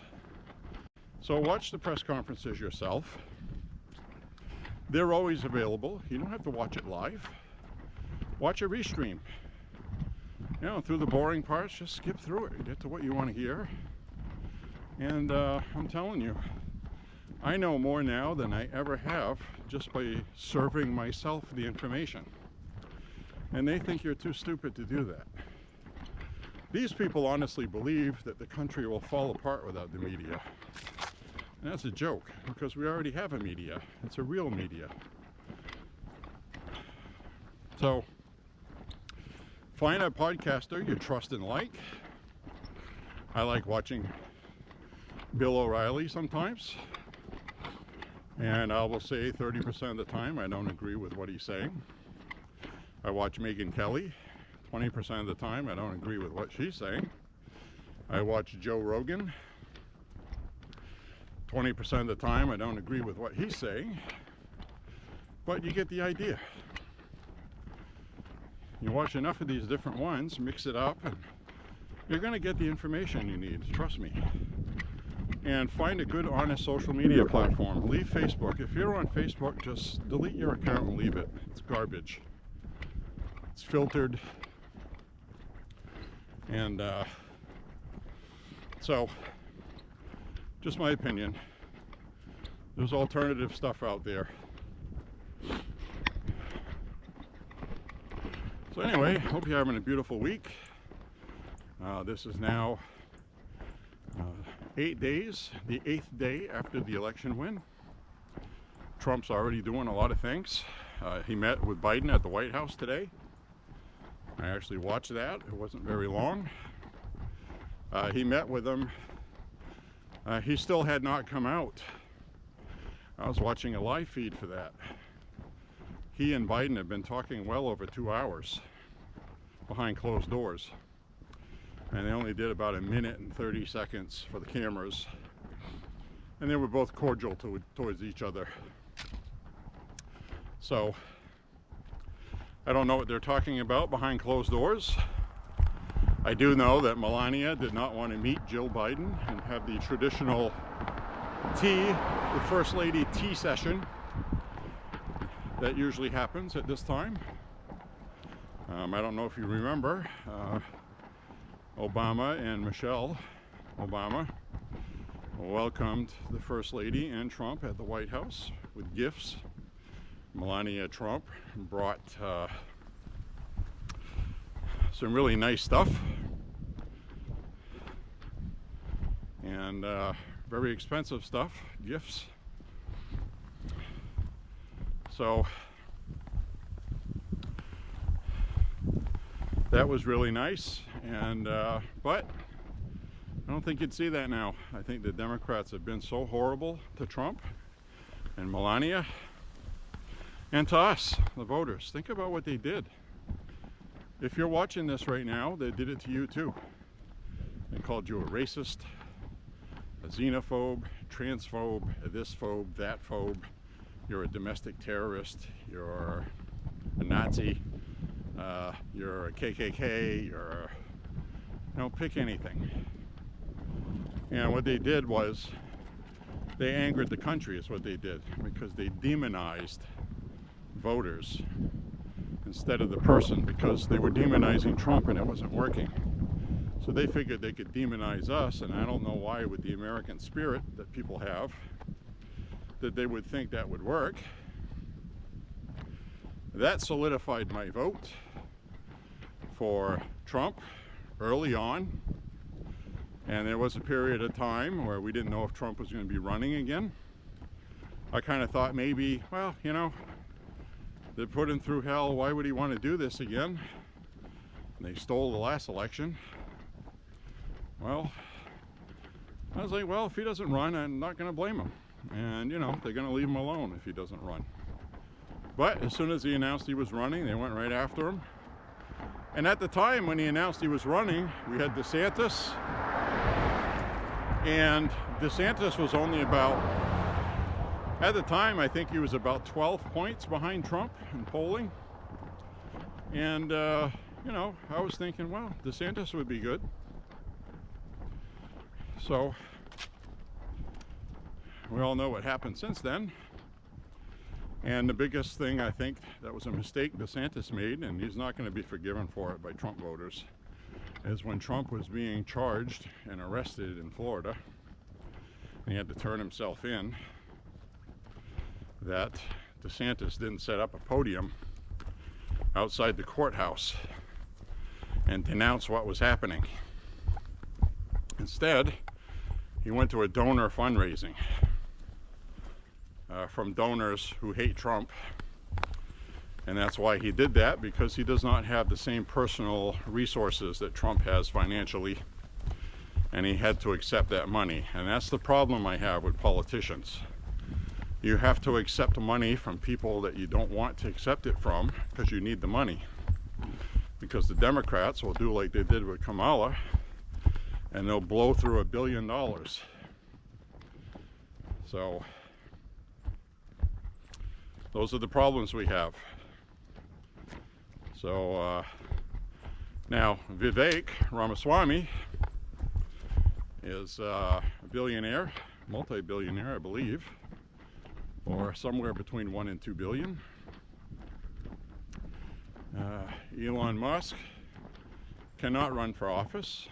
So watch the press conferences yourself. They're always available. You don't have to watch it live. Watch a restream. You know, through the boring parts, just skip through it. Get to what you want to hear. And I'm telling you, I know more now than I ever have just by serving myself the information. And they think you're too stupid to do that. These people honestly believe that the country will fall apart without the media. And that's a joke, because we already have a media. It's a real media. So, find a podcaster you trust and like. I like watching Bill O'Reilly sometimes. And I will say 30% of the time I don't agree with what he's saying. I watch Megyn Kelly. 20% of the time I don't agree with what she's saying. I watch Joe Rogan. 20% of the time I don't agree with what he's saying. But you get the idea. You watch enough of these different ones, mix it up, and you're going to get the information you need, trust me. And find a good, honest social media platform. Leave Facebook. If you're on Facebook, just delete your account and leave it. It's garbage. It's filtered. And so, just my opinion. There's alternative stuff out there. So anyway, hope you're having a beautiful week. This is now 8 days, the 8th day after the election win. Trump's already doing a lot of things. He met with Biden at the White House today. I actually watched that. It wasn't very long. He met with him. He still had not come out. I was watching a live feed for that. He and Biden have been talking well over 2 hours behind closed doors. And they only did about 1 minute and 30 seconds for the cameras. And they were both cordial towards each other. So, I don't know what they're talking about behind closed doors. I do know that Melania did not want to meet Jill Biden and have the traditional the First Lady tea session that usually happens at this time. I don't know if you remember, Obama and Michelle Obama welcomed the First Lady and Trump at the White House with gifts. Melania Trump brought some really nice stuff and very expensive stuff, gifts. So that was really nice, and but I don't think you'd see that now. I think the Democrats have been so horrible to Trump and Melania and to us, the voters. Think about what they did. If you're watching this right now, they did it to you too. They called you a racist. a xenophobe, transphobe, this phobe, that phobe. You're a domestic terrorist. You're a Nazi. You're a KKK. You're, pick anything. And what they did was they angered the country is what they did, because they demonized voters instead of the person, because they were demonizing Trump and it wasn't working. So they figured they could demonize us, and I don't know why, with the American spirit that people have, that they would think that would work. That solidified my vote for Trump early on. And there was a period of time where we didn't know if Trump was going to be running again. I kind of thought maybe, well, they put him through hell. Why would he want to do this again? And they stole the last election. Well, I was like, well, if he doesn't run, I'm not going to blame him. And, they're going to leave him alone if he doesn't run. But as soon as he announced he was running, they went right after him. And at the time when he announced he was running, we had DeSantis. And DeSantis was only about, at the time, I think he was about 12 points behind Trump in polling. And, I was thinking, well, DeSantis would be good. So, we all know what happened since then. And the biggest thing I think that was a mistake DeSantis made, and he's not going to be forgiven for it by Trump voters, is when Trump was being charged and arrested in Florida, and he had to turn himself in, that DeSantis didn't set up a podium outside the courthouse and denounce what was happening. Instead, he went to a donor fundraising from donors who hate Trump. And that's why he did that, because he does not have the same personal resources that Trump has financially, and he had to accept that money. And that's the problem I have with politicians. You have to accept money from people that you don't want to accept it from, because you need the money. Because the Democrats will do like they did with Kamala, and they'll blow through $1 billion. So those are the problems we have. So now Vivek Ramaswamy is a billionaire, multi-billionaire, I believe, or somewhere between 1 and 2 billion. Elon Musk cannot run for office.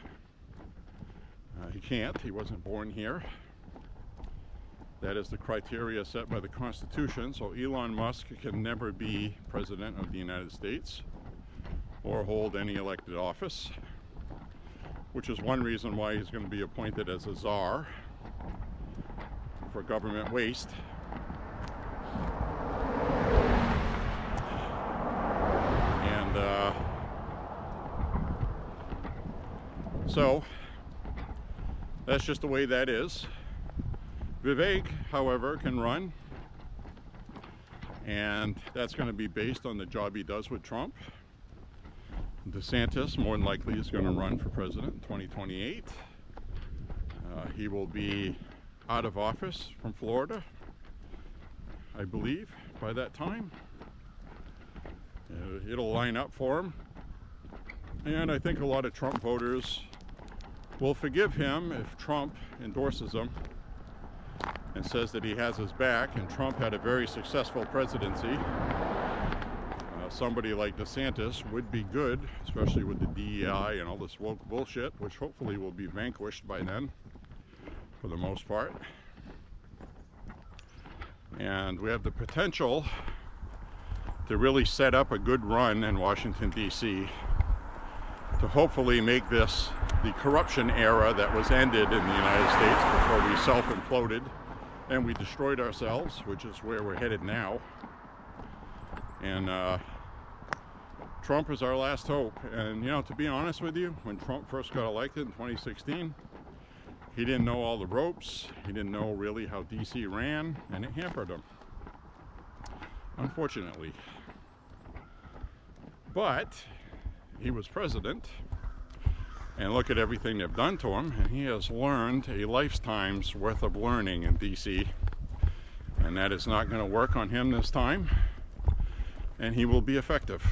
He can't. He wasn't born here. That is the criteria set by the Constitution. So Elon Musk can never be president of the United States or hold any elected office, which is one reason why he's going to be appointed as a czar for government waste. And so that's just the way that is. Vivek, however, can run, and that's going to be based on the job he does with Trump. DeSantis, more than likely, is going to run for president in 2028. He will be out of office from Florida, I believe, by that time. It'll line up for him. And I think a lot of Trump voters will forgive him if Trump endorses him and says that he has his back. And Trump had a very successful presidency. Somebody like DeSantis would be good, especially with the DEI and all this woke bullshit, which hopefully will be vanquished by then, for the most part. And we have the potential to really set up a good run in Washington, D.C., to hopefully make this the corruption era that was ended in the United States before we self-imploded and we destroyed ourselves, which is where we're headed now. And Trump is our last hope. And, to be honest with you, when Trump first got elected in 2016, he didn't know all the ropes. He didn't know really how D.C. ran, and it hampered him, unfortunately. But he was president, and look at everything they've done to him. And he has learned a lifetime's worth of learning in DC, and that is not going to work on him this time, and he will be effective.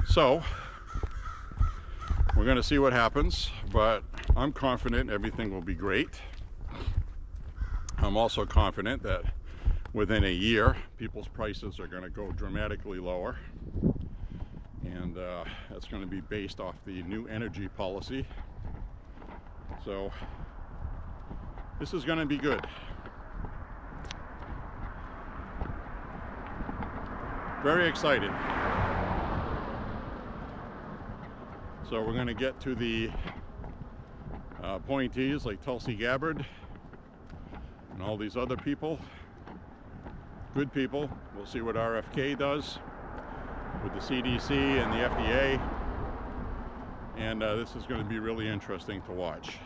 So we're going to see what happens, but I'm confident everything will be great. I'm also confident that within a year, people's prices are going to go dramatically lower. And that's going to be based off the new energy policy. So this is going to be good. Very excited. So we're going to get to the appointees like Tulsi Gabbard and all these other people. Good people. We'll see what RFK does with the CDC and the FDA. And this is going to be really interesting to watch.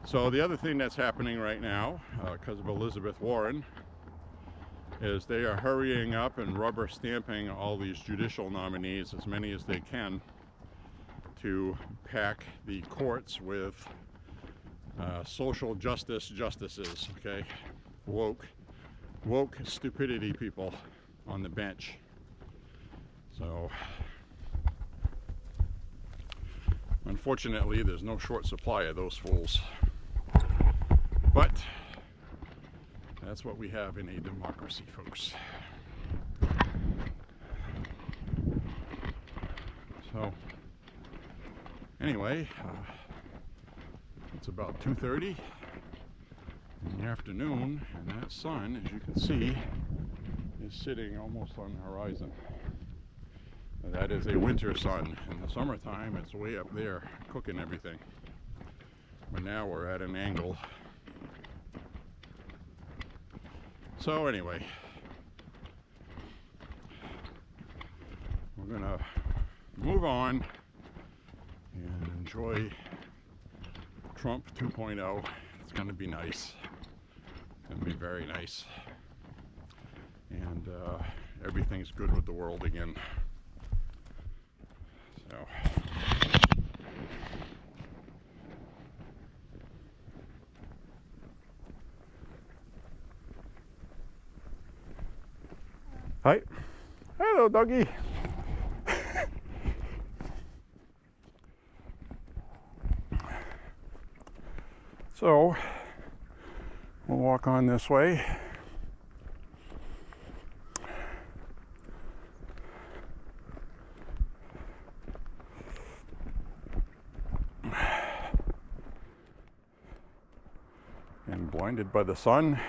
So the other thing that's happening right now, because of Elizabeth Warren, is they are hurrying up and rubber stamping all these judicial nominees, as many as they can, to pack the courts with social justice justices, okay? Woke stupidity people on the bench. So unfortunately, there's no short supply of those fools. But that's what we have in a democracy, folks. So anyway, it's about 2:30 in the afternoon, and that sun, as you can see, is sitting almost on the horizon. That is a winter sun. In the summertime, it's way up there cooking everything. But now we're at an angle. So anyway, we're gonna move on and enjoy Trump 2.0. It's gonna be nice. It's gonna be very nice. And everything's good with the world again. So hi. Hello, doggy. So we'll walk on this way. And blinded by the sun.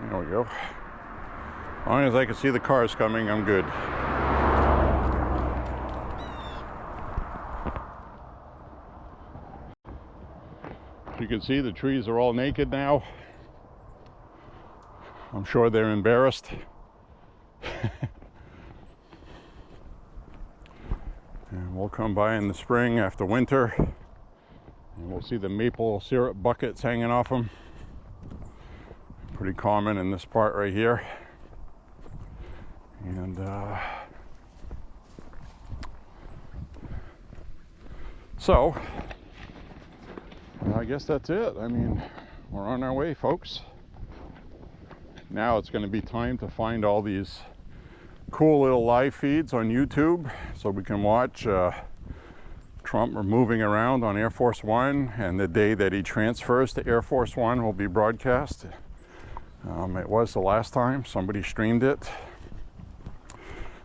There we go. As long as I can see the cars coming, I'm good. You can see the trees are all naked now. I'm sure they're embarrassed. And we'll come by in the spring after winter, and we'll see the maple syrup buckets hanging off them. Pretty common in this part right here. And so I guess that's it. I mean, we're on our way, folks. Now it's going to be time to find all these cool little live feeds on YouTube so we can watch Trump moving around on Air Force One, and the day that he transfers to Air Force One will be broadcast. It was the last time somebody streamed it.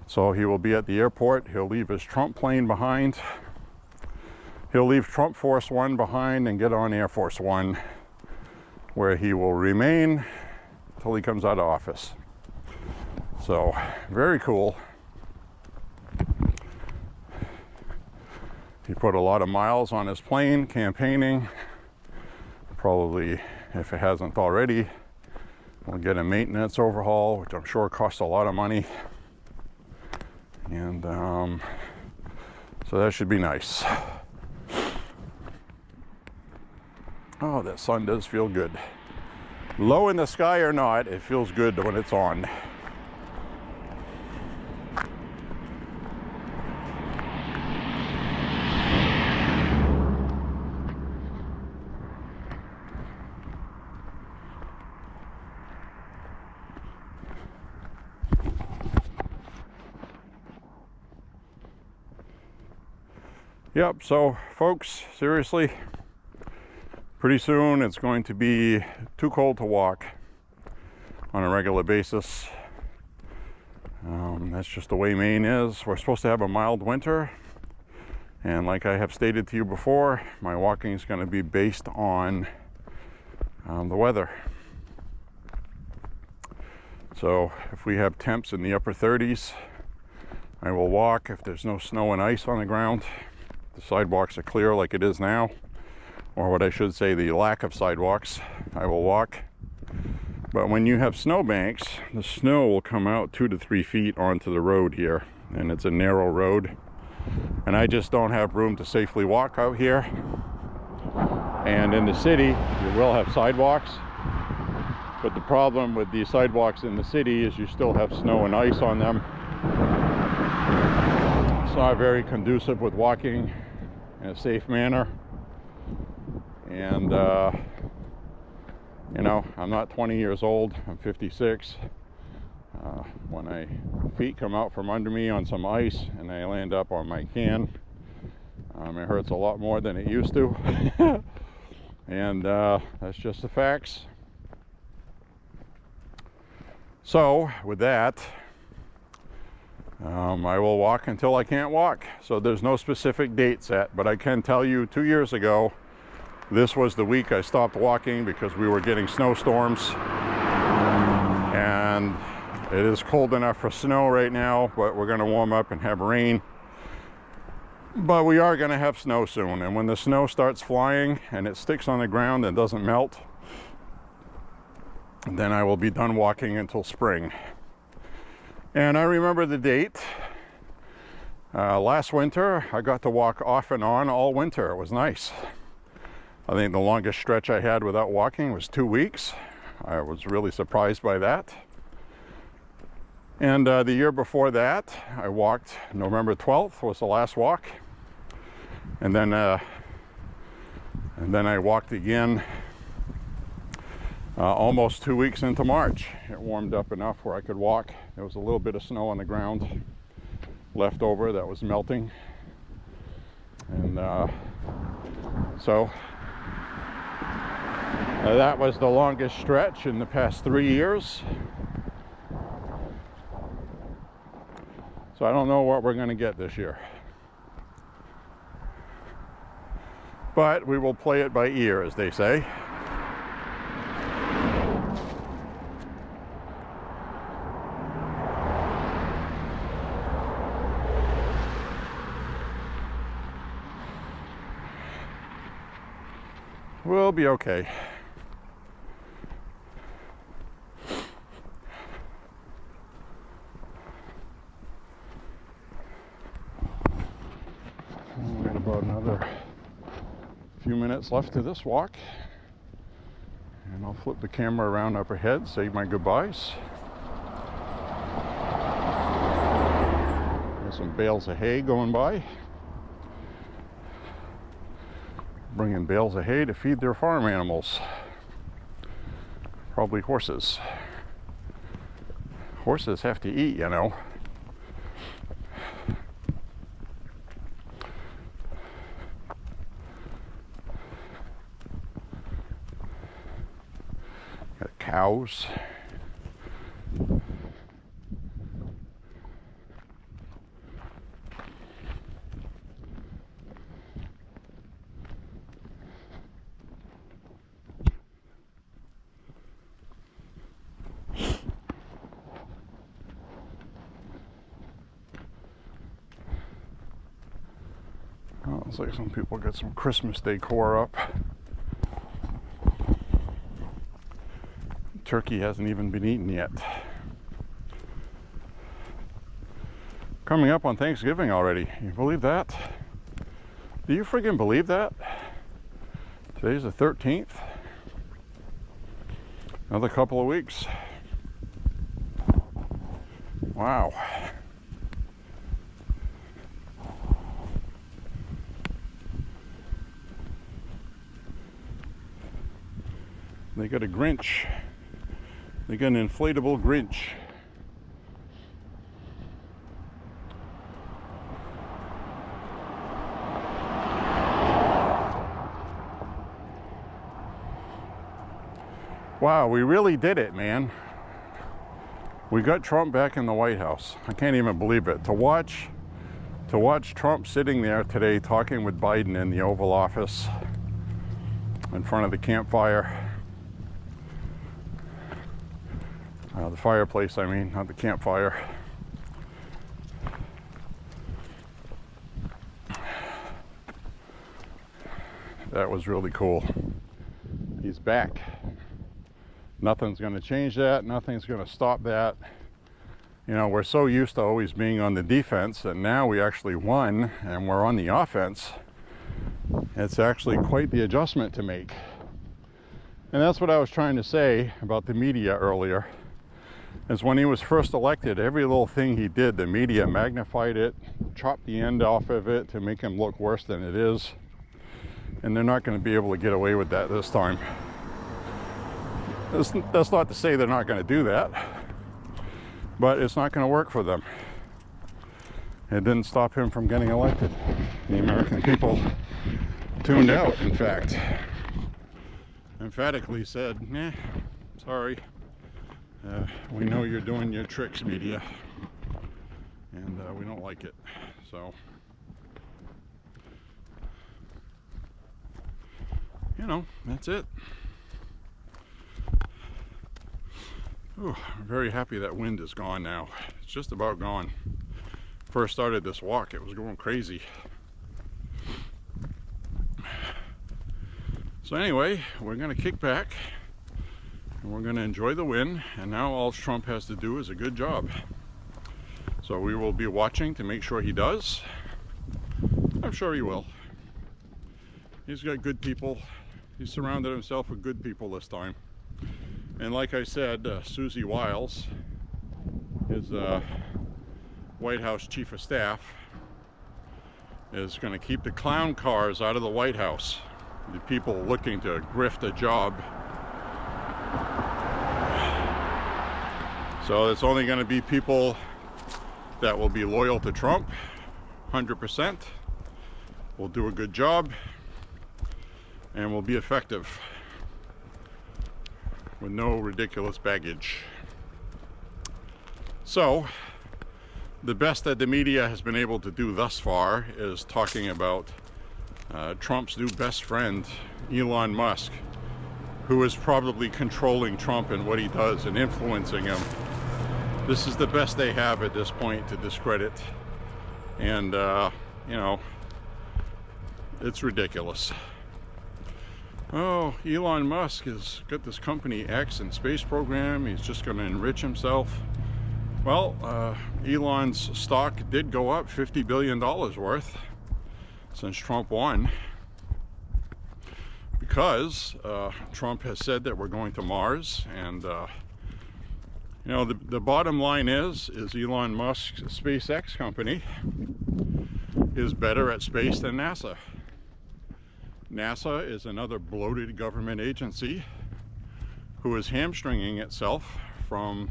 So he will be at the airport. He'll leave his Trump plane behind. He'll leave Trump Force One behind and get on Air Force One, where he will remain till he comes out of office. So, very cool. He put a lot of miles on his plane campaigning. Probably, if it hasn't already, we'll get a maintenance overhaul, which I'm sure costs a lot of money. And so that should be nice. Oh, that sun does feel good. Low in the sky or not, it feels good when it's on. Yep, so folks, seriously, pretty soon it's going to be too cold to walk on a regular basis. That's just the way Maine is. We're supposed to have a mild winter, and like I have stated to you before, my walking is going to be based on the weather. So if we have temps in the upper 30s, I will walk. If there's no snow and ice on the ground, the sidewalks are clear like it is now, or what I should say, the lack of sidewalks, I will walk. But when you have snowbanks, the snow will come out 2 to 3 feet onto the road here, and it's a narrow road, and I just don't have room to safely walk out here. And in the city, you will have sidewalks, but the problem with the sidewalks in the city is you still have snow and ice on them. It's not very conducive with walking in a safe manner. And you know, I'm not 20 years old, I'm 56. When my feet come out from under me on some ice and I land up on my can, it hurts a lot more than it used to. And that's just the facts. So with that, I will walk until I can't walk. So there's no specific date set, but I can tell you 2 years ago, this was the week I stopped walking because we were getting snowstorms, and it is cold enough for snow right now, but we're going to warm up and have rain. But we are going to have snow soon, and when the snow starts flying and it sticks on the ground and doesn't melt, then I will be done walking until spring. And I remember the date. Last winter, I got to walk off and on all winter. It was nice. I think the longest stretch I had without walking was 2 weeks. I was really surprised by that. And the year before that, I walked. November 12th was the last walk. And then I walked again almost 2 weeks into March. It warmed up enough where I could walk. There was a little bit of snow on the ground left over that was melting. And so that was the longest stretch in the past 3 years. So I don't know what we're going to get this year. But we will play it by ear, as they say. We'll be okay. We got about another few minutes left to this walk, and I'll flip the camera around up ahead, say my goodbyes. There's some bales of hay going by, bringing bales of hay to feed their farm animals, probably horses. Horses have to eat, you know. Got cows. Oh, looks like some people got some Christmas decor up. Turkey hasn't even been eaten yet. Coming up on Thanksgiving already. You believe that? Do you friggin' believe that? Today's the 13th. Another couple of weeks. Wow. They got a Grinch. They got an inflatable Grinch. Wow, we really did it, man. We got Trump back in the White House. I can't even believe it. To watch Trump sitting there today talking with Biden in the Oval Office in front of the campfire. The fireplace, I mean, not the campfire. That was really cool. He's back. Nothing's going to change that. Nothing's going to stop that. You know, we're so used to always being on the defense, and now we actually won and we're on the offense. It's actually quite the adjustment to make. And that's what I was trying to say about the media earlier, is when he was first elected, every little thing he did, the media magnified it, chopped the end off of it to make him look worse than it is. And they're not going to be able to get away with that this time. That's not to say they're not going to do that, but it's not going to work for them. It didn't stop him from getting elected. The American people tuned out, in fact. Emphatically said, nah, sorry. We know you're doing your tricks, media. And we don't like it. So, you know, that's it. Ooh, I'm very happy that wind is gone now. It's just about gone. First started this walk, it was going crazy. So anyway, we're going to kick back and we're going to enjoy the win, and now all Trump has to do is a good job. So we will be watching to make sure he does. I'm sure he will. He's got good people. He's surrounded himself with good people this time. And like I said, Susie Wiles, his White House Chief of Staff, is going to keep the clown cars out of the White House. The people looking to grift a job. So it's only going to be people that will be loyal to Trump, 100%, will do a good job, and will be effective with no ridiculous baggage. So the best that the media has been able to do thus far is talking about Trump's new best friend, Elon Musk, who is probably controlling Trump and what he does and influencing him. This is the best they have at this point to discredit. And, you know, it's ridiculous. Oh, Elon Musk has got this company X and space program. He's just going to enrich himself. Well, Elon's stock did go up $50 billion worth since Trump won, because Trump has said that we're going to Mars. And you know, the bottom line is Elon Musk's SpaceX company is better at space than NASA. NASA is another bloated government agency who is hamstringing itself from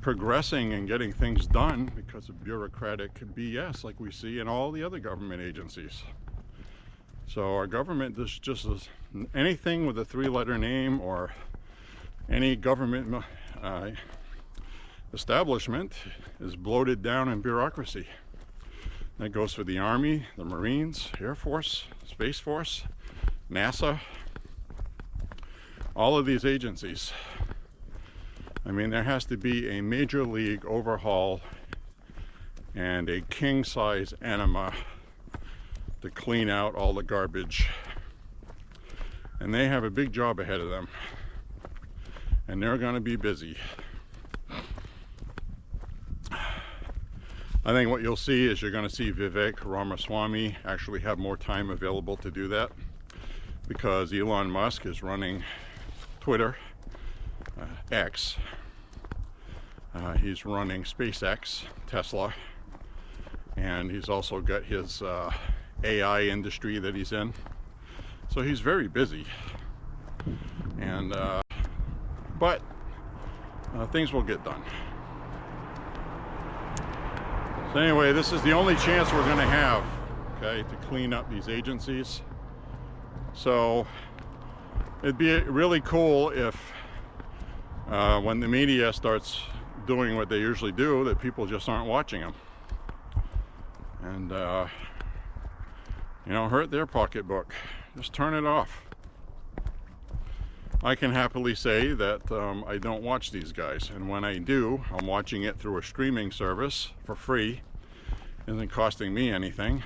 progressing and getting things done because of bureaucratic BS like we see in all the other government agencies. So our government just is anything with a three-letter name or any government establishment is bloated down in bureaucracy. That goes for the Army, the Marines, Air Force, Space Force, NASA, all of these agencies. I mean, there has to be a major league overhaul and a king-size enema to clean out all the garbage. And they have a big job ahead of them. And they're going to be busy. I think what you'll see is you're going to see Vivek Ramaswamy actually have more time available to do that, because Elon Musk is running Twitter, X. He's running SpaceX, Tesla, and he's also got his AI industry that he's in. So he's very busy. And but things will get done. So anyway, this is the only chance we're going to have, okay, to clean up these agencies. So it'd be really cool if when the media starts doing what they usually do, that people just aren't watching them. And, you know, hurt their pocketbook. Just turn it off. I can happily say that I don't watch these guys, and when I do, I'm watching it through a streaming service for free. It isn't costing me anything,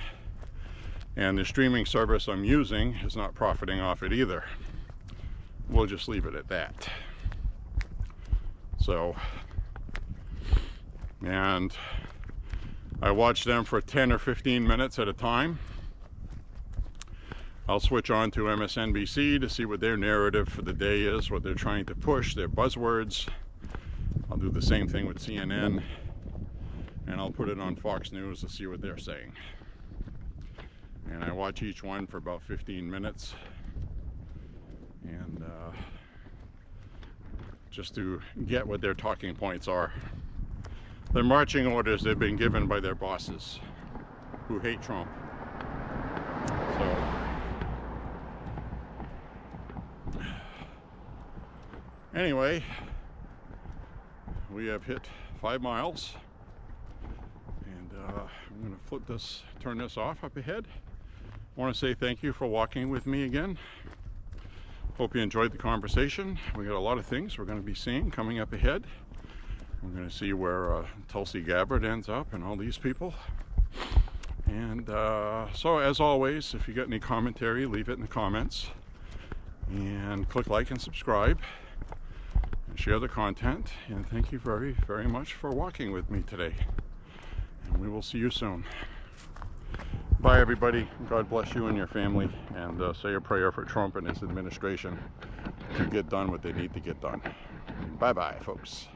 and the streaming service I'm using is not profiting off it either. We'll just leave it at that. So, and I watch them for 10 or 15 minutes at a time. I'll switch on to MSNBC to see what their narrative for the day is, what they're trying to push, their buzzwords. I'll do the same thing with CNN, and I'll put it on Fox News to see what they're saying. And I watch each one for about 15 minutes, and just to get what their talking points are. Their marching orders they've been given by their bosses who hate Trump. So, anyway, we have hit 5 miles, and I'm going to turn this off up ahead. I want to say thank you for walking with me again. Hope you enjoyed the conversation. We got a lot of things we're going to be seeing coming up ahead. We're going to see where Tulsi Gabbard ends up and all these people. And so as always, if you got any commentary, leave it in the comments. And click like and subscribe. And share the content. And thank you very, very much for walking with me today. And we will see you soon. Bye, everybody. God bless you and your family. And say a prayer for Trump and his administration to get done what they need to get done. Bye-bye, folks.